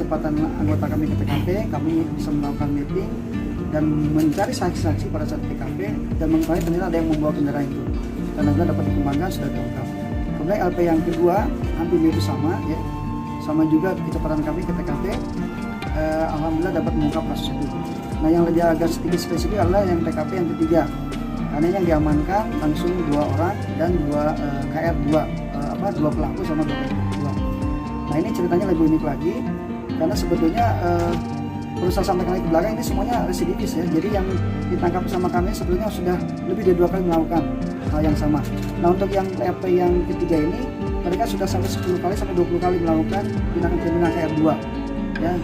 kecepatan anggota kami ke TKP, kami bisa melakukan mapping dan mencari saksi-saksi pada saat TKP dan mengetahui ternyata ada yang membawa kendaraan itu. Dan nanti dapat dikembangkan sudah terungkap. Kemudian LP yang kedua hampir itu sama ya, sama juga kecepatan kami ke TKP. Alhamdulillah dapat mengungkap kasus itu. Nah yang lebih agak sedikit spesifik adalah yang TKP yang ketiga, karena yang diamankan langsung 2 orang dan 2 KR 2 pelaku sama 2 KR 2. Nah ini ceritanya lebih unik lagi karena sebetulnya perlu saya sampaikan lagi ke belakang, ini semuanya residivis ya. Jadi yang ditangkap sama kami sebetulnya sudah lebih dari 2 kali melakukan hal yang sama. Nah untuk yang LP yang ketiga ini mereka sudah sampai 10 kali sampai 20 kali melakukan tindakan kriminal KR 2 ya,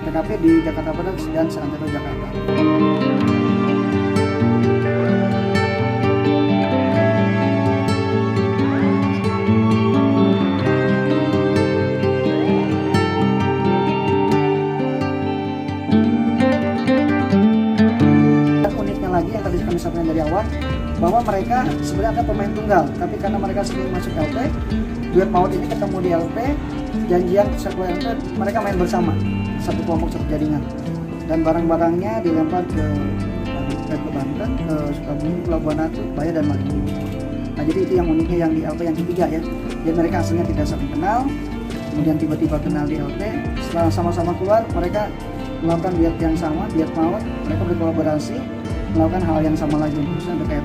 TKP di Jakarta Barat dan Santero Jakarta. Lagi yang tadi kami sampaikan dari awal bahwa mereka sebenarnya ada pemain tunggal, tapi karena mereka sering masuk LP, duet maut ini ketemu di LP, janjian setelah LP mereka main bersama satu kelompok satu jaringan dan barang-barangnya dilempar ke Banten, ke Sukabumi, Pelabuhan Ratu, Bayah dan Malioboro. Nah jadi itu yang uniknya yang di LP yang ketiga ya. Jadi mereka aslinya tidak saling kenal, kemudian tiba-tiba kenal di LP, setelah sama-sama keluar mereka melakukan duet yang sama, duet maut, mereka berkolaborasi melakukan hal yang sama lagi khususnya untuk KR.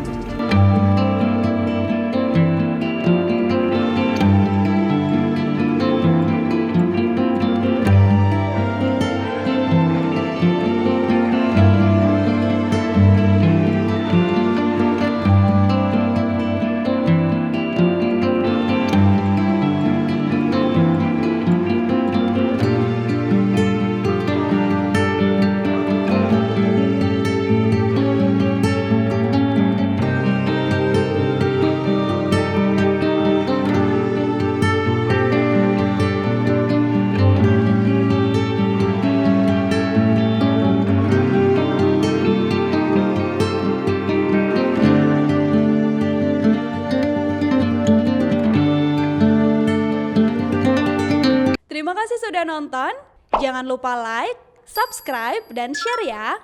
Terima kasih sudah nonton. Jangan lupa like, subscribe, dan share ya.